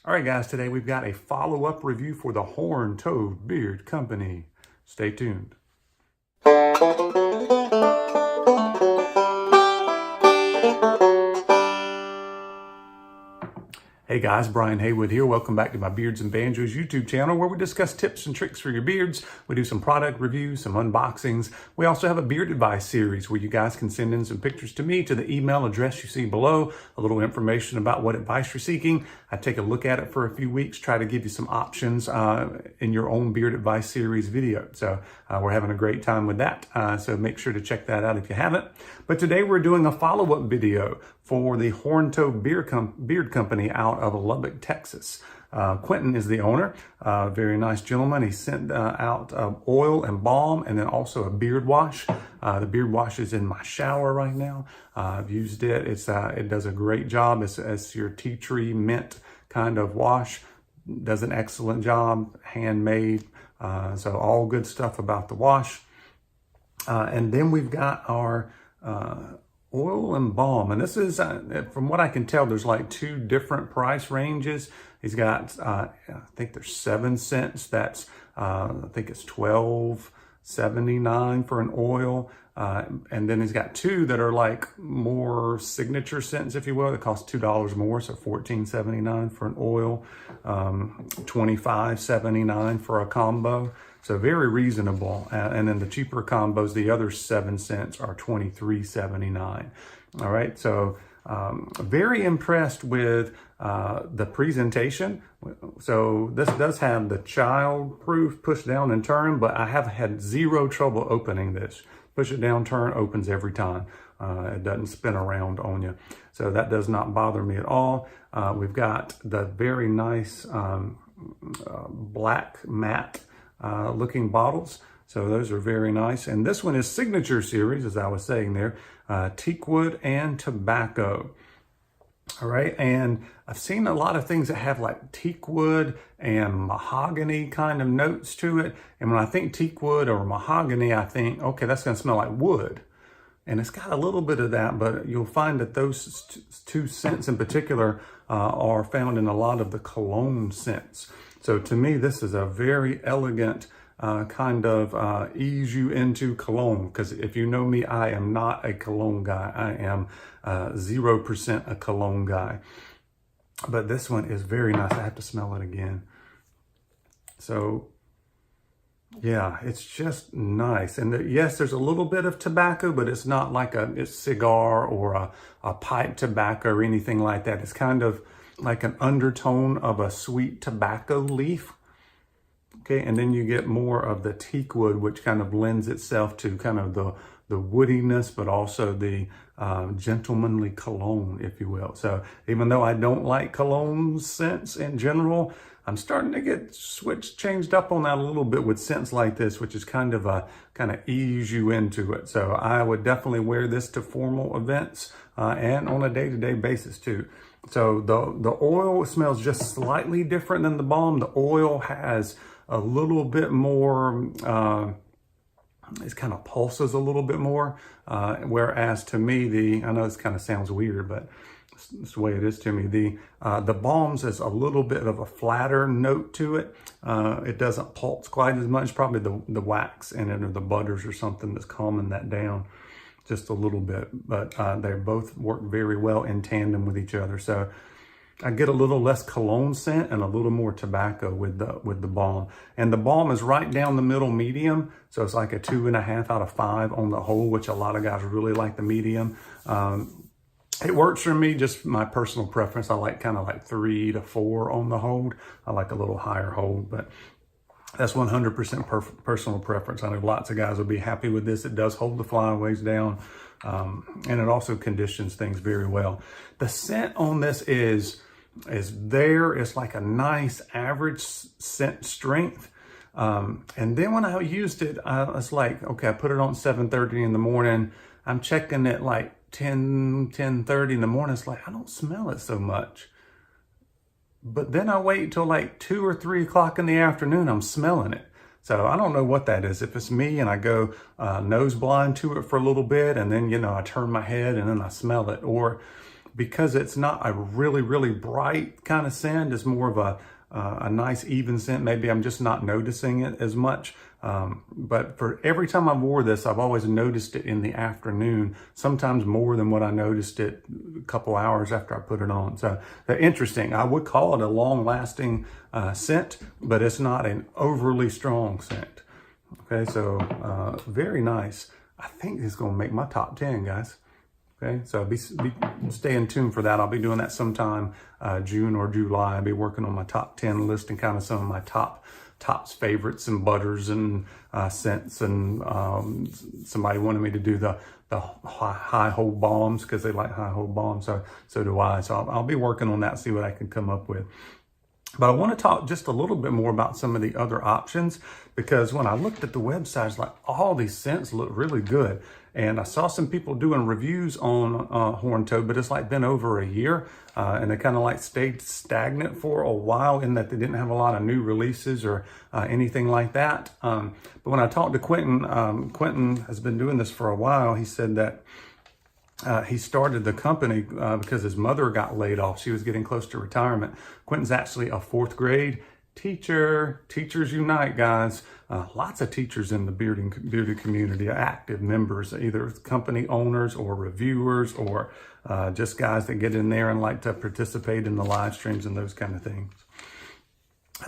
All right, guys, today we've got a follow-up review for the Horn Toad Beard Company. Stay tuned. Hey guys, Brian Haywood here. Welcome back to my Beards and Banjos YouTube channel where we discuss tips and tricks for your beards. We do some product reviews, some unboxings. We also have a beard advice series where you guys can send in some pictures to me to the email address you see below, a little information about what advice you're seeking. I take a look at it for a few weeks, try to give you some options in your own beard advice series video. So we're having a great time with that. So make sure to check that out if you haven't. But today we're doing a follow-up video for the Horn Toad Beard Company out of Lubbock, Texas. Quentin is the owner, very nice gentleman. He sent out oil and balm and then also a beard wash. The beard wash is in my shower right now. I've used it. It does a great job. It's your tea tree mint kind of wash. Does an excellent job, handmade. So all good stuff about the wash. And then we've got our oil and balm, and this is from what I can tell, there's like two different price ranges. He's got I think there's 7 cents. That's I think it's $12.79 for an oil, and then he's got two that are like more signature scents, if you will. It costs $2 more, so $14.79 for an oil, $25.79 for a combo. So very reasonable. And then the cheaper combos, the other 7 cents are $23.79. All right, so very impressed with the presentation. So this does have the child-proof push down and turn, but I have had zero trouble opening this. Push it down, turn, opens every time. It doesn't spin around on you. So that does not bother me at all. We've got the very nice black matte looking bottles. So those are very nice. And this one is Signature Series, as I was saying there, teakwood and tobacco. All right, and I've seen a lot of things that have like teakwood and mahogany kind of notes to it. And when I think teakwood or mahogany, I think, okay, that's gonna smell like wood. And it's got a little bit of that, but you'll find that those two scents in particular are found in a lot of the cologne scents. So to me, this is a very elegant kind of ease you into cologne, because if you know me, I am not a cologne guy. I am 0% a cologne guy. But this one is very nice. I have to smell it again. So yeah, it's just nice. And yes, there's a little bit of tobacco, but it's not like a cigar or a pipe tobacco or anything like that. It's kind of like an undertone of a sweet tobacco leaf. Okay, and then you get more of the teakwood, which kind of lends itself to kind of the woodiness, but also the gentlemanly cologne, if you will. So even though I don't like cologne scents in general, I'm starting to get changed up on that a little bit with scents like this, which is kind of ease you into it. So I would definitely wear this to formal events and on a day-to-day basis too. So the oil smells just slightly different than the balm. The oil has a little bit more, it kind of pulses a little bit more. Whereas to me, I know this kind of sounds weird, but it's the way it is to me. The balms has a little bit of a flatter note to it. It doesn't pulse quite as much. Probably the wax in it or the butters or something that's calming that down just a little bit. But they both work very well in tandem with each other. So I get a little less cologne scent and a little more tobacco with the balm. And the balm is right down the middle medium. So it's like a 2.5 out of 5 on the whole, which a lot of guys really like the medium. It works for me, just my personal preference. I like kind of like 3 to 4 on the hold. I like a little higher hold, but that's 100% personal preference. I know lots of guys will be happy with this. It does hold the flyaways down, and it also conditions things very well. The scent on this is there. It's like a nice average scent strength. And then when I used it, I was like, okay, I put it on 7:30 in the morning. I'm checking it like 10:30 in the morning. It's like, I don't smell it so much. But then I wait till like 2 or 3 o'clock in the afternoon, I'm smelling it. So I don't know what that is. If it's me and I go nose blind to it for a little bit and then, I turn my head and then I smell it. Or because it's not a really, really bright kind of scent. It's more of a nice even scent. Maybe I'm just not noticing it as much. But for every time I wore this, I've always noticed it in the afternoon, sometimes more than what I noticed it a couple hours after I put it on. So interesting. I would call it a long-lasting scent, but it's not an overly strong scent. Okay, so very nice. I think it's going to make my top 10, guys. Okay, so stay in tune for that. I'll be doing that sometime June or July. I'll be working on my top 10 list and kind of some of my tops, favorites, and butters and scents. And somebody wanted me to do the high hold bombs because they like high hold bombs. So do I. So I'll be working on that, see what I can come up with. But I want to talk just a little bit more about some of the other options, because when I looked at the website, it's like all these scents look really good. And I saw some people doing reviews on Horned Toad, but it's like been over a year. And they kind of like stayed stagnant for a while in that they didn't have a lot of new releases or anything like that. But when I talked to Quentin, Quentin has been doing this for a while. He said that he started the company because his mother got laid off. She was getting close to retirement. Quentin's actually a 4th grade teacher. Teachers unite, guys. Lots of teachers in the beauty community are active members, either company owners or reviewers or just guys that get in there and like to participate in the live streams and those kind of things.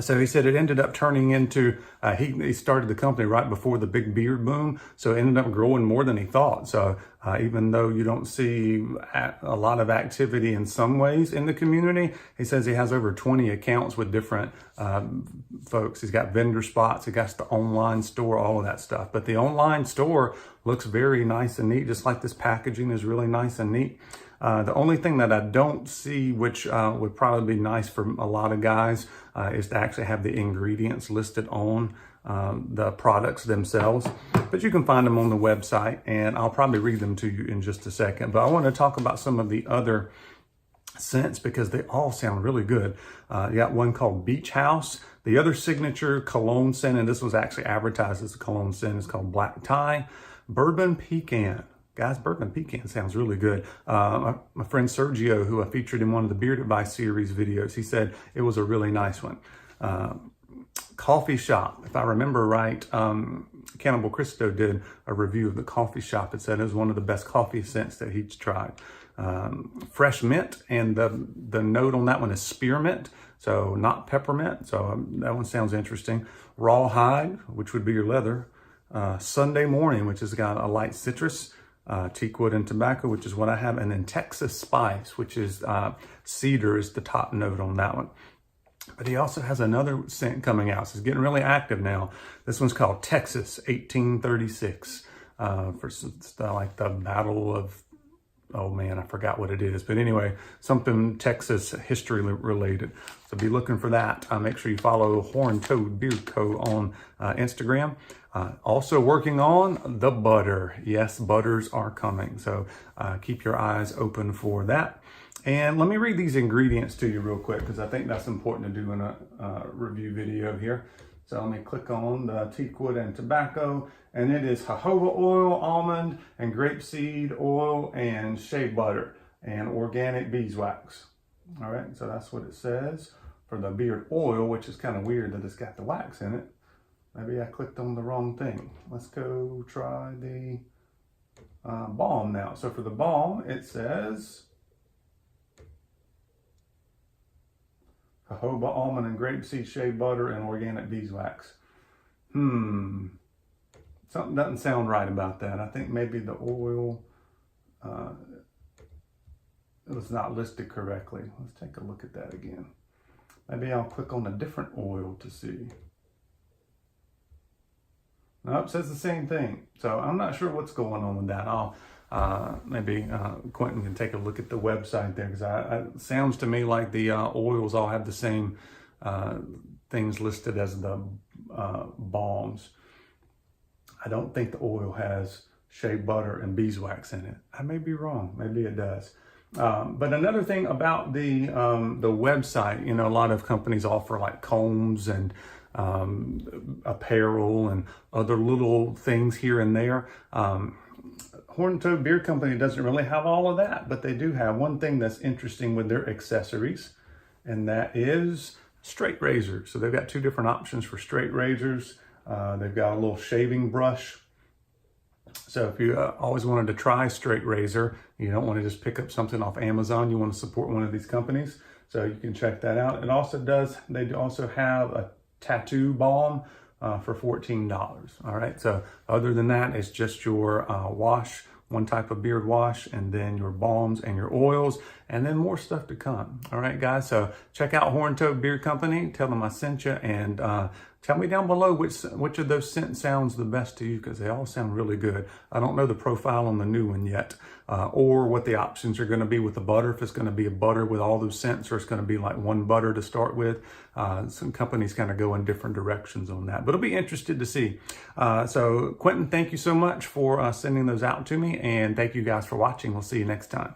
So he said it ended up turning into, he started the company right before the big beard boom. So it ended up growing more than he thought. So even though you don't see a lot of activity in some ways in the community, he says he has over 20 accounts with different folks. He's got vendor spots. He got the online store, all of that stuff. But the online store looks very nice and neat, just like this packaging is really nice and neat. The only thing that I don't see, which would probably be nice for a lot of guys, is to actually have the ingredients listed on the products themselves. But you can find them on the website, and I'll probably read them to you in just a second. But I want to talk about some of the other scents because they all sound really good. You got one called Beach House. The other signature cologne scent, and this was actually advertised as a cologne scent, is called Black Tie. Bourbon Pecan. Guys, Bourbon Pecan sounds really good. My friend Sergio, who I featured in one of the Beard Advice series videos, he said it was a really nice one. Coffee Shop, if I remember right, Cannibal Cristo did a review of the Coffee Shop and said it was one of the best coffee scents that he's tried. Fresh mint, and the note on that one is spearmint, so not peppermint. So that one sounds interesting. Rawhide, which would be your leather. Sunday Morning, which has got a light citrus. Teakwood and tobacco, which is what I have, and then Texas Spice, which is cedar is the top note on that one. But he also has another scent coming out, so he's getting really active now. This one's called Texas 1836, for like the Battle of, oh man, I forgot what it is. But anyway, something Texas history related. So be looking for that. Make sure you follow Horned Toad Beard Co. on Instagram. Also working on the butter. Yes, butters are coming. So keep your eyes open for that. And let me read these ingredients to you real quick because I think that's important to do in a review video here. So let me click on the teakwood and tobacco, and it is jojoba oil, almond and grapeseed oil, and shea butter, and organic beeswax. All right, so that's what it says for the beard oil, which is kind of weird that it's got the wax in it. Maybe I clicked on the wrong thing. Let's go try the balm now. So for the balm, it says jojoba, almond, and grapeseed, shea butter, and organic beeswax. Something doesn't sound right about that. I think maybe the oil, it was not listed correctly. Let's take a look at that again. Maybe I'll click on a different oil to see. Nope, says the same thing. So I'm not sure what's going on with that. I'll maybe Quentin can take a look at the website there, because it sounds to me like the oils all have the same things listed as the balms. I don't think the oil has shea butter and beeswax in it. I may be wrong. Maybe it does. But another thing about the website, you know, a lot of companies offer like combs and apparel and other little things here and there. Horn Toad Beer Company doesn't really have all of that, but they do have one thing that's interesting with their accessories, and that is straight razors. So they've got two different options for straight razors. They've got a little shaving brush. So if you always wanted to try straight razor, you don't want to just pick up something off Amazon, you want to support one of these companies, so you can check that out. It also does, they also have a tattoo balm for $14. All right, so other than that, it's just your wash, one type of beard wash, and then your balms and your oils, and then more stuff to come. All right, guys, so check out Horn Toad Beer Company. Tell them I sent you, and tell me down below which of those scents sounds the best to you, because they all sound really good. I don't know the profile on the new one yet, or what the options are going to be with the butter, if it's going to be a butter with all those scents, or it's going to be like one butter to start with. Some companies kind of go in different directions on that, but I'll be interested to see. So Quentin, thank you so much for sending those out to me, and thank you guys for watching. We'll see you next time.